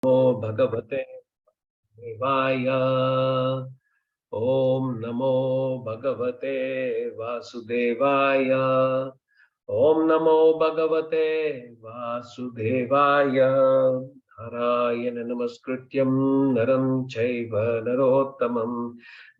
Namo Bhagavate Devaya. Om Namo Bhagavate Vasudevaya. Om Namo Bhagavate Vasudevaya. Narayana Namaskrityam Naram Chaiva Narottamam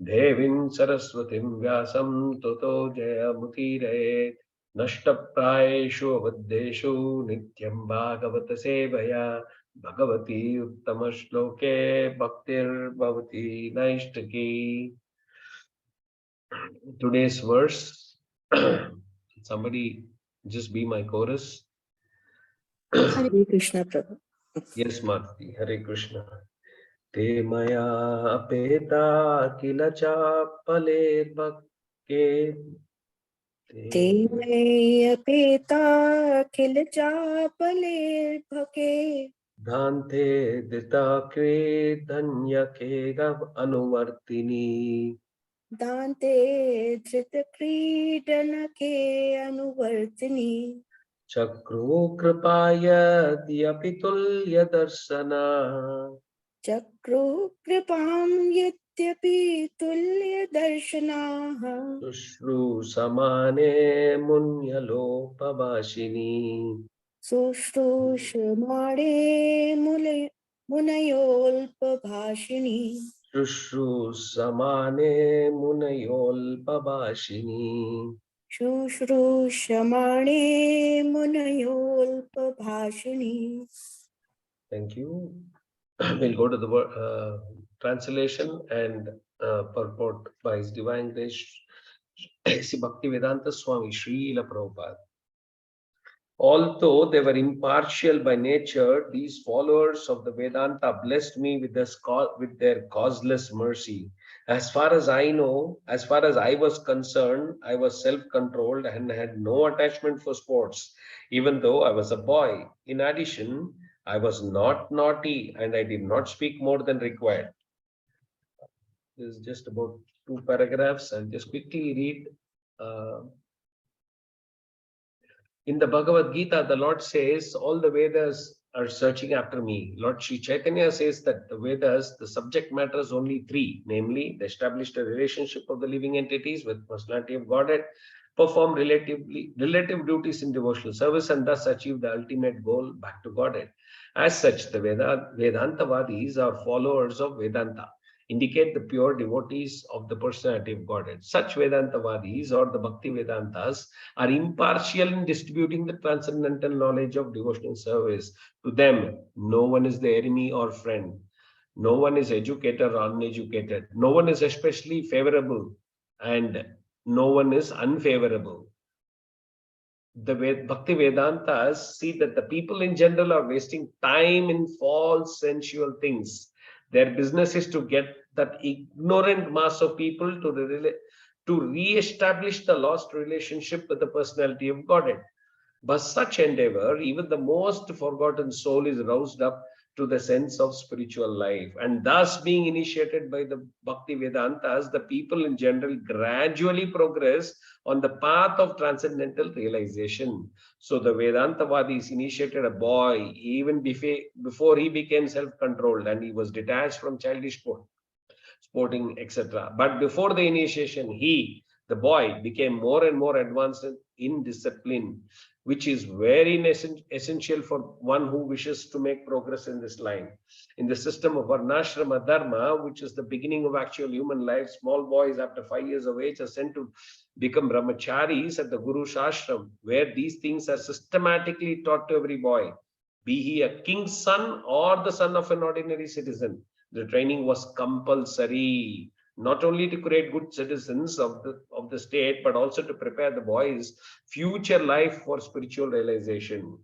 Devim Saraswatim Vyasam Toto Jayamukire Nashtaprayeshu Avaddeshu Nityam Bhagavata Sevaya Bhagavati Uttama Shloke Bhaktir Bhavati Naishtaki. Today's verse, somebody just be my chorus. Hare Krishna Prabhu. Yes, Mati, Hare Krishna. Te maya apetākhila-cāpale rbhake. Te mayy apetākhila-cāpale rbhake. Dānte dhṛta-krīḍanake anuvartini. Dānte dhṛta-krīḍanake anuvartini. cakruḥ yadyapi tulya-darśanāḥ. Cakruḥ kṛpāṁ yadyapi tulya-darśanāḥ. śuśrūṣamāṇe lpa-bhāṣiṇi. śuśrūṣamāṇe munayo lpa-bhāṣiṇi. śuśrūṣamāṇe munayo lpa-bhāṣiṇi. śuśrūṣamāṇe munayo lpa-bhāṣiṇi. Thank you. We'll go to the translation and purport by His Divine Grace, Sri Bhakti Vedānta Swami Srila Prabhupada. Although they were impartial by nature, these followers of the Vedanta blessed me with their causeless mercy. As far as I know, as far as I was concerned, I was self-controlled and had no attachment for sports, even though I was a boy. In addition, I was not naughty and I did not speak more than required. This is just about 2 paragraphs. I'll just quickly read. In the Bhagavad Gita, the Lord says, all the Vedas are searching after me. Lord Sri Chaitanya says that the Vedas, the subject matter is only 3, namely, they established a relationship of the living entities with personality of Godhead, perform relative duties in devotional service, and thus achieve the ultimate goal, back to Godhead. As such, the Vedantavadis are followers of Vedanta, indicate the pure devotees of the personality of Godhead. Such Vedantavadis or the Bhakti Vedantas are impartial in distributing the transcendental knowledge of devotional service. To them, no one is the enemy or friend. No one is educated or uneducated. No one is especially favorable and no one is unfavorable. The Bhakti Vedantas see that the people in general are wasting time in false sensual things. Their business is to get that ignorant mass of people to re-establish the lost relationship with the personality of Godhead. By such endeavor, even the most forgotten soul is roused up to the sense of spiritual life. And thus, being initiated by the Bhakti Vedantas, the people in general gradually progress on the path of transcendental realization. So the Vedantavadis initiated a boy even before he became self-controlled and he was detached from childish sporting, etc. But before the initiation, the boy, became more and more advanced in discipline, which is very essential for one who wishes to make progress in this line. In the system of Varnashrama Dharma, which is the beginning of actual human life, small boys after 5 years of age are sent to become brahmacharis at the Guru's ashram, where these things are systematically taught to every boy, be he a king's son or the son of an ordinary citizen. The training was compulsory, not only to create good citizens of the state, but also to prepare the boys' future life for spiritual realization.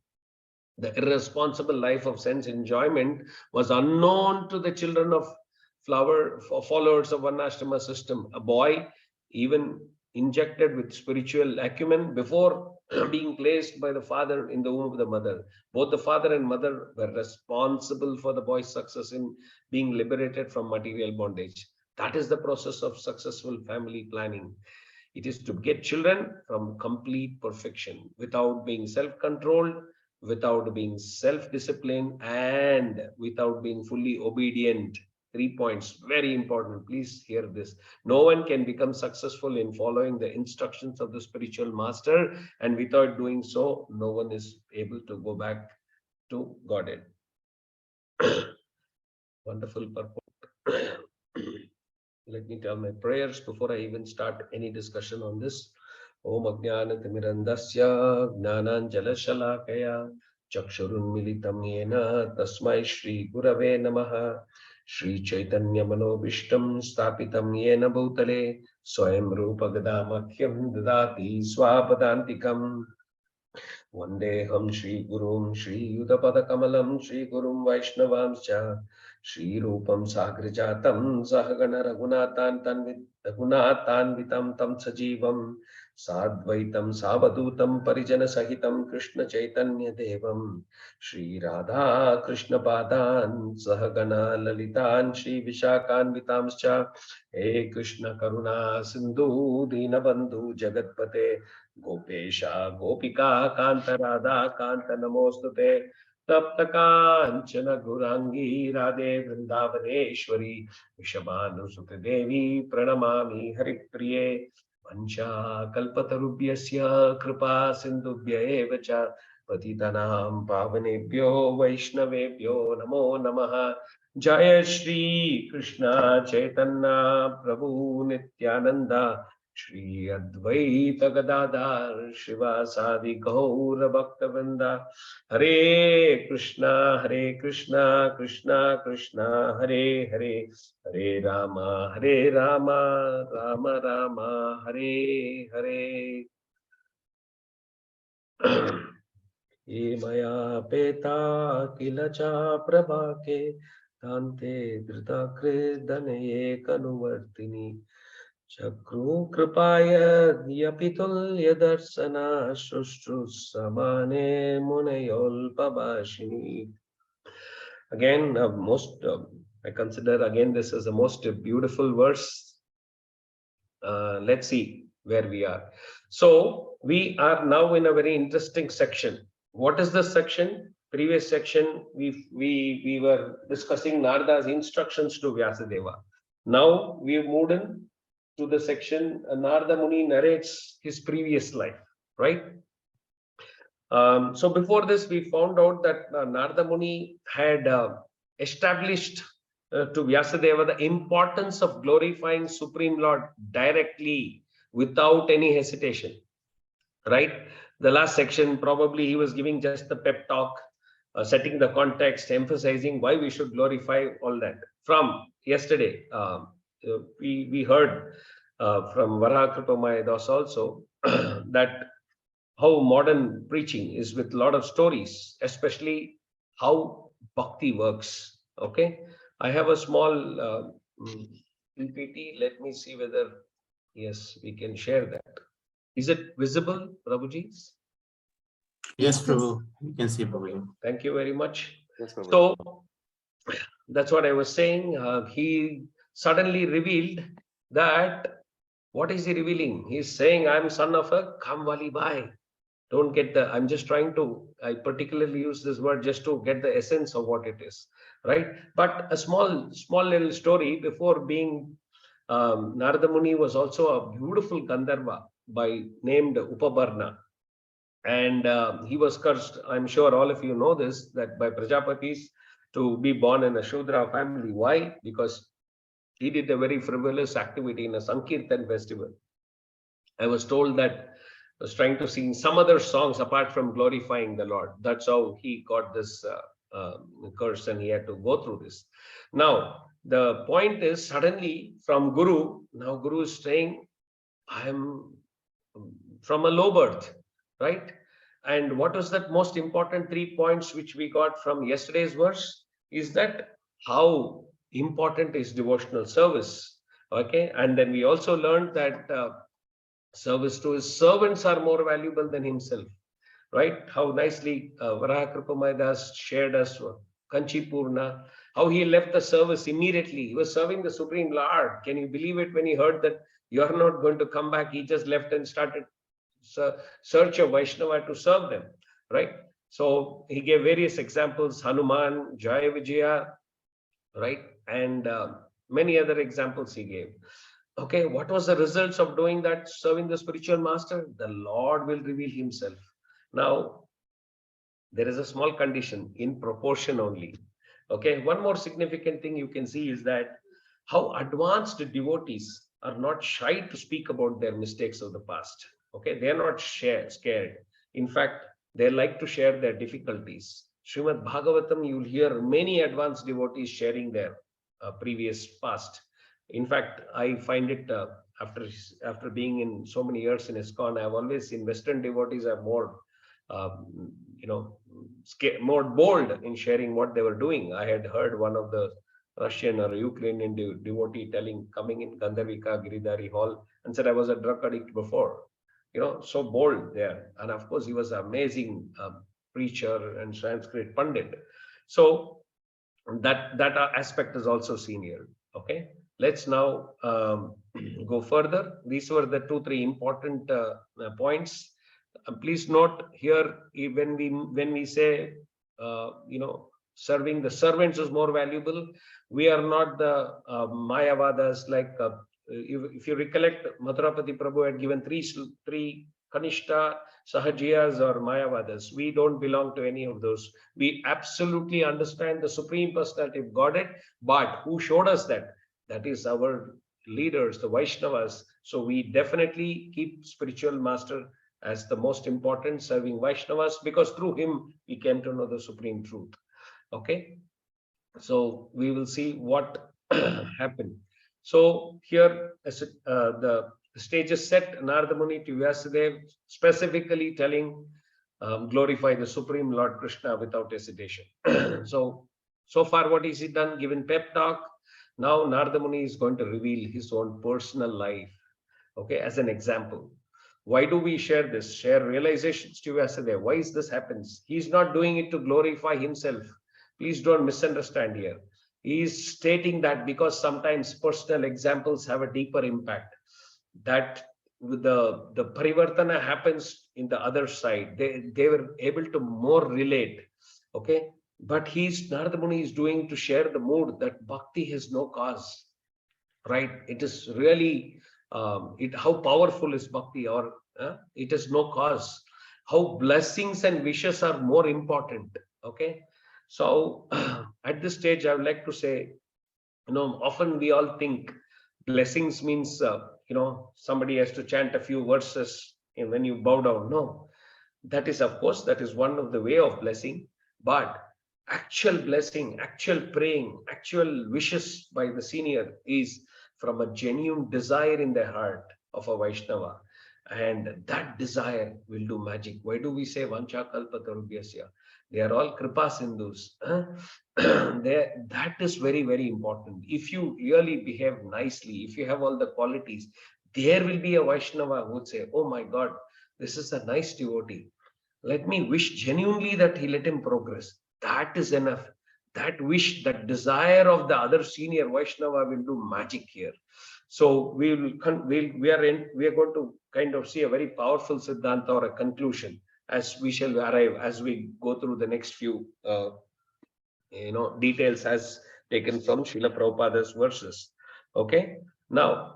The irresponsible life of sense enjoyment was unknown to the children of followers of Varnashrama system. A boy, even injected with spiritual acumen before being placed by the father in the womb of the mother. Both the father and mother were responsible for the boy's success in being liberated from material bondage. That is the process of successful family planning. It is to get children from complete perfection without being self-controlled, without being self-disciplined, and without being fully obedient. 3 points, very important. Please hear this. No one can become successful in following the instructions of the spiritual master, and without doing so, no one is able to go back to Godhead. Wonderful purport. Let me tell my prayers before I even start any discussion on this. Om Ajnana-timirandasya Gnananjala-shalakaya Chakshurunmilitam Yena Tasmai Shri Gurave Namaha. Shri Chaitanya Manobishtam Stapitam Yena Bhutale Swayam Rupa Gadamakyam Dadati Swapadantikam. Vandeham Shri Gurum Shri Yudapada Kamalam Shri Gurum Vaishnavamscha Shri Rupam Sagrajatam Sahagana Raghunatan Vitam Tam Sajivam Sadvaitam Savadutam Parijana Sahitam Krishna Chaitanya Devam Shri Radha Krishna Padan Sahagana Lalitan Shri Vishakan Vitamscha He Krishna Karuna Sindhu Dinabandhu Jagatpate Gopesha Gopika Kanta Radha Kanta Namostute Tapta Kanchana Gurangi Radhe Vrindavaneshwari Vishabhanu Sute Devi Pranamami Haripriye Pancha Kalpatarubhyasya Kripa Sindhubhya Evacha Patitanam Pavanebhyo Vaishnavebhyo Namo Namaha. Jaya Shri Krishna Chaitanya Prabhu Nityananda Shri Advaita Gadadhar Shivasadi Gaura Bhaktavinda. Hare Krishna Krishna Krishna Hare Hare, Hare Rama Rama Rama Hare Hare. Ye maya apetākhila-cāpale rbhake dānte dhṛta-krīḍanake nuvartini cakruḥ yadyapi tulya-darśanāḥ śuśrūṣrūṣamāṇe munayo lpa-bhāṣiṇi. Again, I consider again this as the most beautiful verse. Let's see where we are. So we are now in a very interesting section. What is this section? Previous section we were discussing Narada's instructions to Vyasadeva. Now we have moved in to the section Narada Muni narrates his previous life, right? So before this, we found out that Narada Muni had established to Vyasadeva the importance of glorifying Supreme Lord directly without any hesitation, right? The last section, probably he was giving just the pep talk, setting the context, emphasizing why we should glorify all that. From yesterday, we heard from Varaha also that how modern preaching is with a lot of stories, especially how bhakti works. Okay, I have a small PPT. Let me see whether, yes, we can share that. Is it visible, Prabhuji? Yes, Prabhu. You can see, Prabhu. Thank you very much. Yes, Prabhu. So that's what I was saying. He suddenly revealed that, what is he revealing? He's saying, I'm son of a Kamwali Bai. Don't get the, I'm just trying to, I particularly use this word just to get the essence of what it is, right? But a small little story. Before being Narada Muni was also a beautiful Gandharva named Upabarna. And he was cursed, I'm sure all of you know this, that by Prajapatis to be born in a Shudra family. Why? Because he did a very frivolous activity in a Sankirtan festival. I was told that I was trying to sing some other songs apart from glorifying the Lord. That's how he got this curse, and he had to go through this. Now, the point is, suddenly from Guru, now Guru is saying, I am from a low birth, right? And what was that most important 3 points which we got from yesterday's verse is that how important is devotional service. Okay, and then we also learned that service to his servants are more valuable than himself, right? How nicely Varaha shared us Kanchi Purna, how he left the service immediately. He was serving the Supreme Lord. Can you believe it? When he heard that you are not going to come back, he just left and started search of Vaishnava to serve them, right? So he gave various examples, Hanuman, Jaya Vijaya, right? And many other examples he gave. Okay, what was the results of doing that, serving the spiritual master? The Lord will reveal himself. Now, there is a small condition, in proportion only. Okay, one more significant thing you can see is that how advanced devotees are not shy to speak about their mistakes of the past. Okay, they are not scared. In fact, they like to share their difficulties. Srimad Bhagavatam, you'll hear many advanced devotees sharing their previous past. In fact, I find it after being in so many years in ISKCON, I've always seen Western devotees are more, more bold in sharing what they were doing. I had heard one of the Russian or Ukrainian devotee coming in Gandharvika Giridhari Hall and said, I was a drug addict before. So bold there. And of course, he was an amazing preacher and Sanskrit Pandit. So that aspect is also seen here. Okay, let's now go further. These were the 2-3 important points. Please note here, when we say, serving the servants is more valuable, we are not the Mayavadas. Like if you recollect, Madhurapati Prabhu had given three Kanishta, Sahajiyas or Mayavadas. We don't belong to any of those. We absolutely understand the Supreme Personality of Godhead, but who showed us that? That is our leaders, the Vaishnavas. So we definitely keep spiritual master as the most important, serving Vaishnavas, because through him we came to know the supreme truth. Okay, so we will see what happened. So here the stage is set. Narada Muni to Vyasadeva, specifically telling, glorify the Supreme Lord Krishna without hesitation. So far what is he done? Given pep talk. Now Narada Muni is going to reveal his own personal life. Okay, as an example. Why do we share this? Share realizations to Vyasadeva. Why is this happens? He's not doing it to glorify himself. Please don't misunderstand here. He is stating that because sometimes personal examples have a deeper impact. That the parivartana happens in the other side. They were able to more relate. Okay, but Narada Muni is doing to share the mood that bhakti has no cause. Right? It is really how powerful is bhakti, or it has no cause. How blessings and wishes are more important. Okay, so at this stage, I would like to say, often we all think blessings means somebody has to chant a few verses when you bow down. No, that is, of course, that is one of the way of blessing, but actual blessing, actual praying, actual wishes by the senior is from a genuine desire in the heart of a Vaishnava. And that desire will do magic. Why do we say Vancha Kalpatarubhyasya? They are all Kripa Sindhus. That is very, very important. If you really behave nicely, if you have all the qualities, there will be a Vaishnava who would say, oh my God, this is a nice devotee. Let me wish genuinely that he let him progress. That is enough. That wish, that desire of the other senior Vaishnava will do magic here. So we are going to kind of see a very powerful Siddhanta or a conclusion as we shall arrive as we go through the next few details as taken from Srila Prabhupada's verses. Okay, now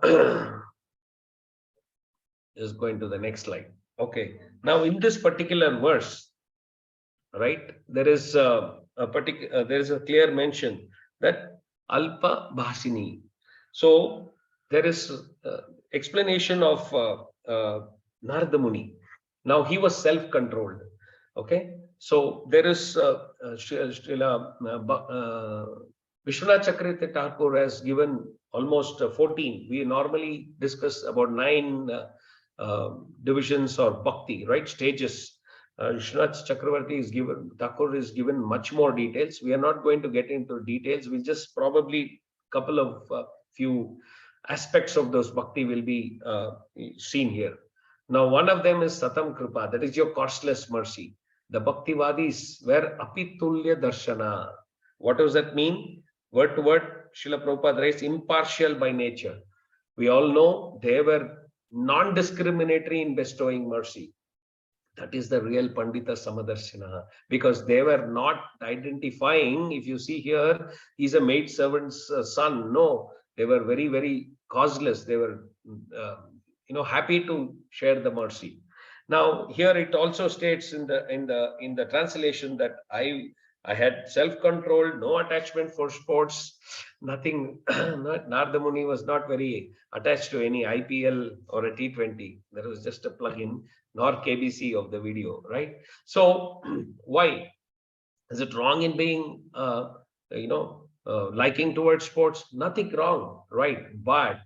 just going to the next slide. Okay, now in this particular verse, right, there is there is a clear mention that alpa-bhāṣiṇi. So there is explanation of Narada Muni. Now he was self-controlled. Okay, so there is Vishwanath Chakravarti Thakur has given almost 14. We normally discuss about 9 divisions or bhakti, right, stages. Vishwanath Chakravarti is given, Thakur is given much more details. We are not going to get into details. We'll just probably couple of few aspects of those bhakti will be seen here. Now, one of them is Satam Kripa, that is your causeless mercy. The Bhaktivadis were tulya-darśanāḥ. What does that mean? Word to word, Srila Prabhupada writes, impartial by nature. We all know they were non-discriminatory in bestowing mercy. That is the real Pandita Samadarshana, because they were not identifying. If you see here, he's a maid servant's son. No, they were very, very causeless. They were, happy to share the mercy. Now here it also states in the translation that I had self-control, no attachment for sports, nothing. Narada Muni was not very attached to any IPL or a T20. There was just a plug-in, nor KBC of the video, right? So why is it wrong in being liking towards sports? Nothing wrong, right? But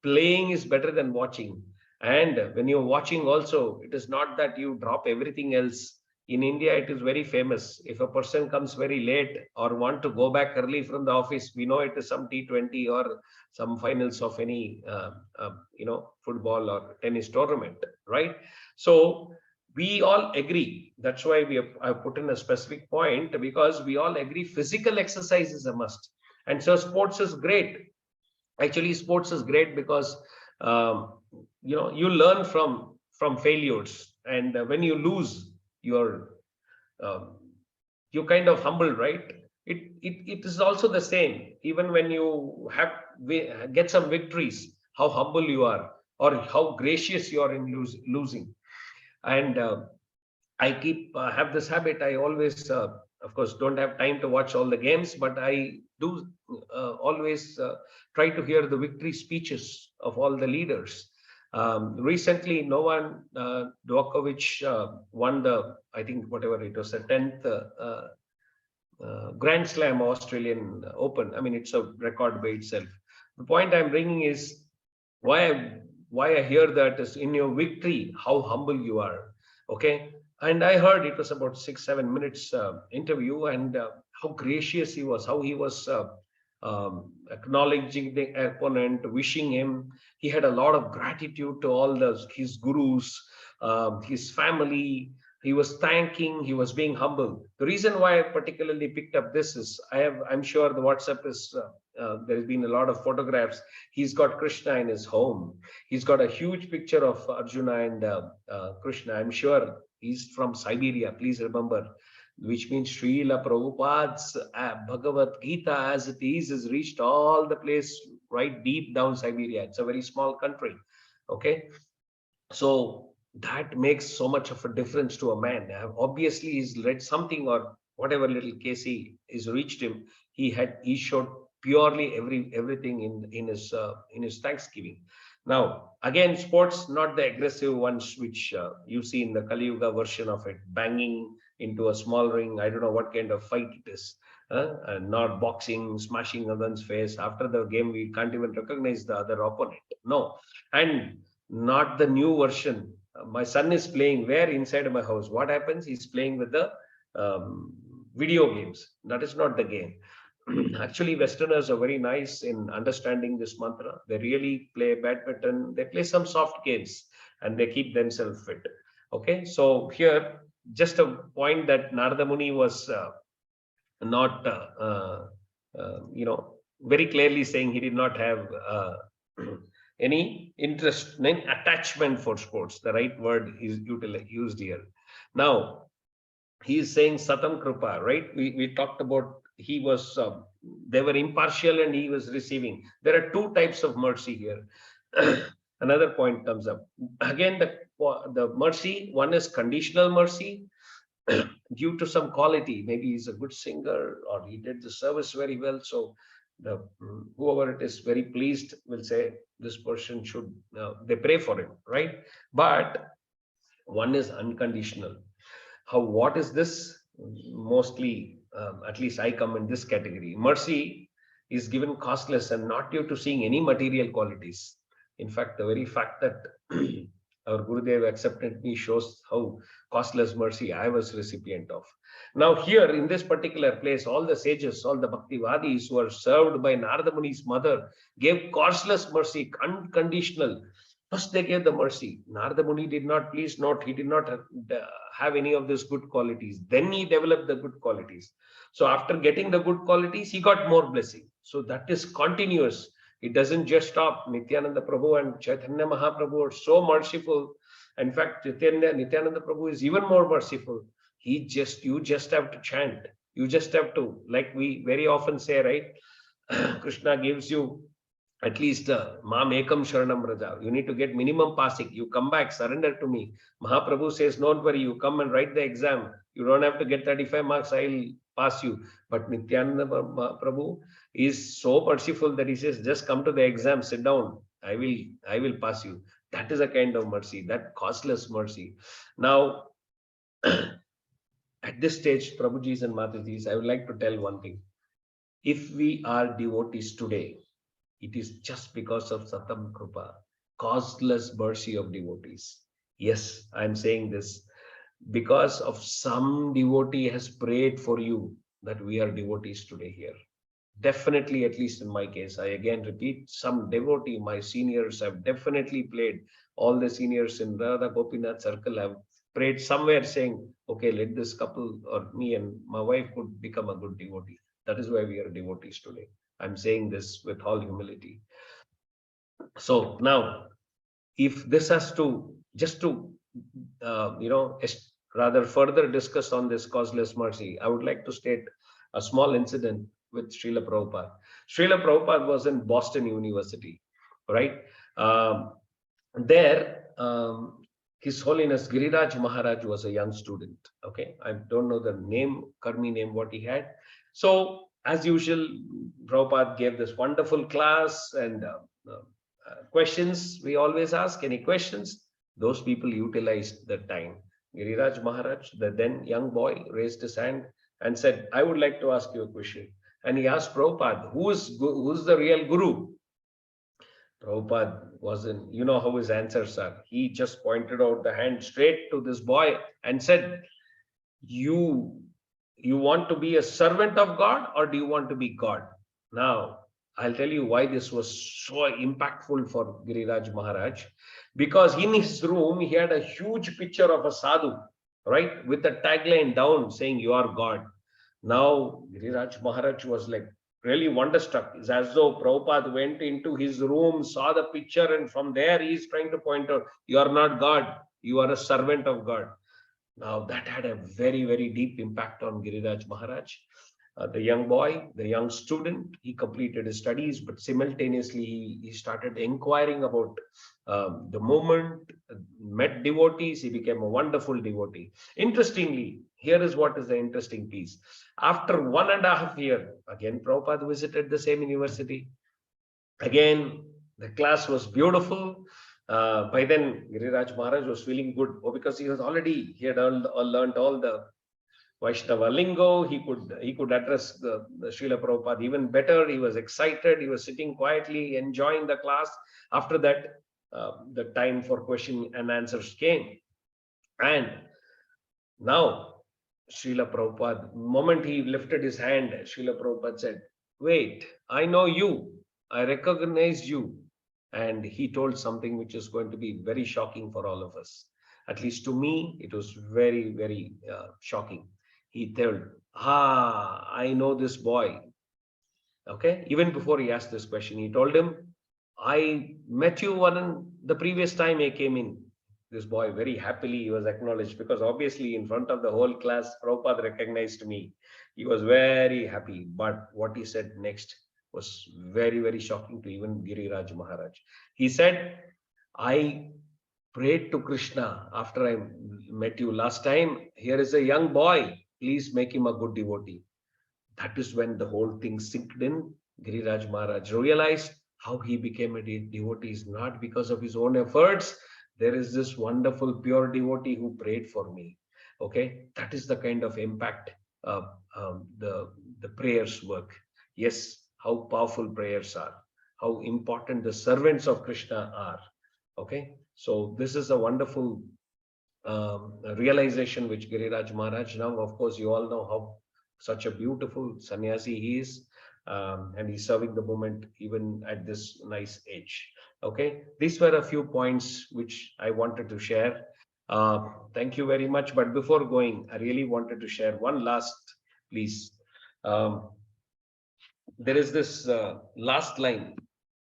playing is better than watching. And when you're watching also, it is not that you drop everything else. In India, it is very famous. If a person comes very late or want to go back early from the office, we know it is some T20 or some finals of any, football or tennis tournament, right? So we all agree. That's why I put in a specific point, because we all agree physical exercise is a must. And so sports is great. Actually, sports is great because, you learn from failures. And when you lose, you're kind of humble, right? It is also the same. Even when you get some victories, how humble you are, or how gracious you are in losing. And I have this habit. I always, of course, don't have time to watch all the games, but I do always try to hear the victory speeches of all the leaders. Recently, Novak Djokovic won I think whatever it was, the 10th Grand Slam Australian Open. I mean, it's a record by itself. The point I'm bringing is why I hear that is in your victory, how humble you are. Okay. And I heard it was about 6-7 minutes interview, and how gracious he was, how he was acknowledging the opponent, wishing him. He had a lot of gratitude to all his gurus, his family. He was thanking, he was being humble. The reason why I particularly picked up this is I'm sure the WhatsApp is, there's been a lot of photographs. He's got Krishna in his home. He's got a huge picture of Arjuna and Krishna. I'm sure he's from Siberia, please remember, which means Srila Prabhupada's Bhagavad Gita as it is reached all the place right deep down Siberia. It's a very small country. Okay. So that makes so much of a difference to a man. Obviously, he's read something, or whatever little Casey is reached him. He showed purely everything in his Thanksgiving. Now, again, sports, not the aggressive ones which you see in the Kali Yuga version of it, banging into a small ring. I don't know what kind of fight it is. And not boxing, smashing one's face. After the game, we can't even recognize the other opponent. No. And not the new version. My son is playing where inside my house. What happens? He's playing with the video games. That is not the game. Actually, Westerners are very nice in understanding this mantra. They really play badminton. They play some soft games and they keep themselves fit. Okay, so here, just a point that Narada Muni was not, very clearly saying he did not have any interest, any attachment for sports. The right word is used here. Now, he is saying Satam Krupa, right? We talked about he was, they were impartial and he was receiving. There are two types of mercy here. Another point comes up. Again, the mercy, one is conditional mercy due to some quality. Maybe he's a good singer or he did the service very well. So whoever it is very pleased will say this person should, they pray for him, right? But one is unconditional. What is this? Mostly, at least I come in this category. Mercy is given causeless and not due to seeing any material qualities. In fact, the very fact that our Gurudev accepted me shows how causeless mercy I was recipient of. Now here in this particular place, all the sages, all the Bhaktivadis who are served by Narada Muni's mother gave causeless mercy, unconditional. First they gave the mercy. Narada Muni did not, please note, he did not have any of these good qualities. Then he developed the good qualities. So after getting the good qualities, he got more blessing. So that is continuous. It doesn't just stop. Nityananda Prabhu and Chaitanya Mahaprabhu are so merciful. In fact, Nityananda Prabhu is even more merciful. You just have to chant. You just have to, like we very often say, right? Krishna gives you at least Mam Ekam Sharanam Raja. You need to get minimum passing. You come back, surrender to me. Mahaprabhu says, don't worry, you come and write the exam. You don't have to get 35 marks, I'll pass you. But Nityananda Prabhu is so merciful that he says, just come to the exam, sit down. I will pass you. That is a kind of mercy, that causeless mercy. Now, at this stage, Prabhujis and Matajis, I would like to tell one thing. If we are devotees today, it is just because of Satam Krupa, causeless mercy of devotees. Yes, I am saying this because of some devotee has prayed for you that we are devotees today here. Definitely, at least in my case, I again repeat, some devotee, my seniors have definitely prayed. All the seniors in Radha Gopinath circle have prayed somewhere saying, okay, let this couple or me and my wife could become a good devotee. That is why we are devotees today. I'm saying this with all humility. So now, if this has to, just to, rather further discuss on this causeless mercy, I would like to state a small incident with Srila Prabhupada. Srila Prabhupada was in Boston University, right? His Holiness Giriraj Maharaj was a young student. Okay, I don't know the name, Karmi name, what he had. So, as usual, Prabhupada gave this wonderful class and questions. We always ask any questions. Those people utilized the time. Giriraj Maharaj, the then young boy, raised his hand and said, I would like to ask you a question. And he asked Prabhupada, who's the real guru? Prabhupada wasn't, you know how his answers are. He just pointed out the hand straight to this boy and said, you want to be a servant of God or do you want to be God? Now, I'll tell you why this was so impactful for Giriraj Maharaj. Because in his room, he had a huge picture of a sadhu, right? With a tagline down saying, you are God. Now, Giriraj Maharaj was like really wonderstruck. It's as though Prabhupada went into his room, saw the picture, and from there he's trying to point out, you are not God, you are a servant of God. Now, that had a very, very deep impact on Giriraj Maharaj. The young boy, the young student, he completed his studies, but simultaneously he started inquiring about the movement, met devotees, he became a wonderful devotee. Interestingly, here is what is the interesting piece. After 1.5 years, again, Prabhupada visited the same university. Again, the class was beautiful. By then, Giriraj Maharaj was feeling good because he had learned all the Vaishnava lingo. He could address the Srila Prabhupada even better. He was excited. He was sitting quietly, enjoying the class. After that, the time for question and answers came. And now, Srila Prabhupada, the moment he lifted his hand, Srila Prabhupada said, wait, I know you. I recognize you. And he told something which is going to be very shocking for all of us. At least to me, it was very, very shocking. He told, I know this boy. Okay, even before he asked this question, he told him, I met you the previous time I came in. This boy very happily, he was acknowledged because obviously in front of the whole class, Prabhupada recognized me. He was very happy. But what he said next was very, very shocking to even Giriraj Maharaj. He said, I prayed to Krishna after I met you last time. Here is a young boy. Please make him a good devotee. That is when the whole thing sinked in. Giriraj Maharaj realized how he became a devotee is not because of his own efforts. There is this wonderful pure devotee who prayed for me. Okay, that is the kind of impact the prayers work. Yes, how powerful prayers are, how important the servants of Krishna are. Okay, so this is a wonderful realization which Giriraj Maharaj, now of course you all know how such a beautiful sannyasi he is, and he's serving the movement even at this nice age. Okay, these were a few points which I wanted to share. Thank you very much. But before going, I really wanted to share one last, please. There is this last line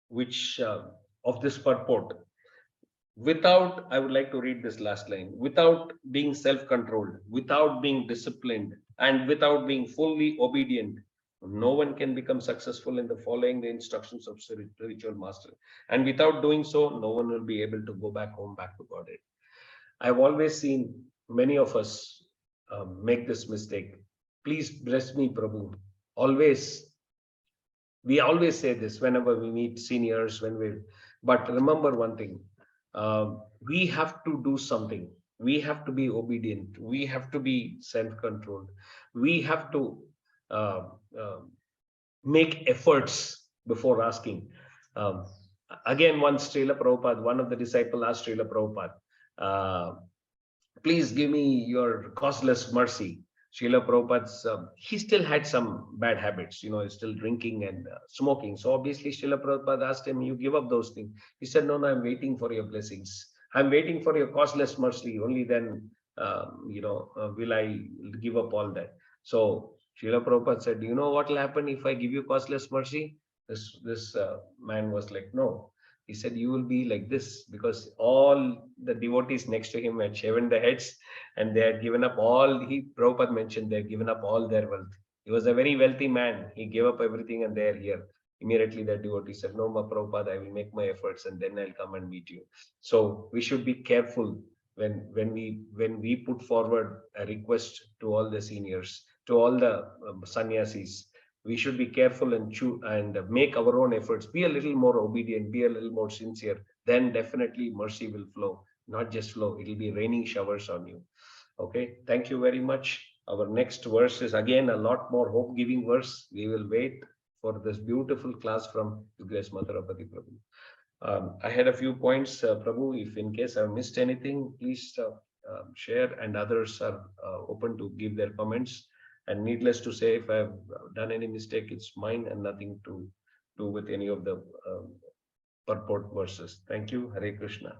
which of this purport. without, I would like to read this last line, without being self-controlled, without being disciplined, and without being fully obedient, no one can become successful in the following the instructions of spiritual master. And without doing so, no one will be able to go back home, back to Godhead. I've always seen many of us make this mistake. Please bless me, Prabhu. We always say this whenever we meet seniors, but remember one thing, we have to do something. We have to be obedient. We have to be self-controlled. We have to uh, uh, make efforts before asking. Um, Again, once Srila Prabhupada, one of the disciples asked Srila Prabhupada, please give me your causeless mercy. Srila Prabhupada's, he still had some bad habits, he's still drinking and smoking. So obviously Srila Prabhupada asked him, you give up those things. He said, no, I'm waiting for your blessings. I'm waiting for your causeless mercy. Only then, will I give up all that. So Srila Prabhupada said, you know what will happen if I give you causeless mercy? This man was like, no. He said, you will be like this, because all the devotees next to him had shaven their heads and they had given up all, Prabhupada mentioned, they had given up all their wealth. He was a very wealthy man. He gave up everything and they are here. Immediately the devotee said, no, Prabhupada, I will make my efforts and then I'll come and meet you. So we should be careful when we put forward a request to all the seniors, to all the sannyasis. We should be careful and make our own efforts, be a little more obedient, be a little more sincere, then definitely mercy will flow. Not just flow, it will be raining showers on you. Okay, thank you very much. Our next verse is again a lot more hope-giving verse. We will wait for this beautiful class from Grace Madhurapati Prabhu. I had a few points, Prabhu. If in case I've missed anything, please share, and others are open to give their comments. And needless to say, if I've done any mistake, it's mine and nothing to do with any of the purport verses. Thank you. Hare Krishna.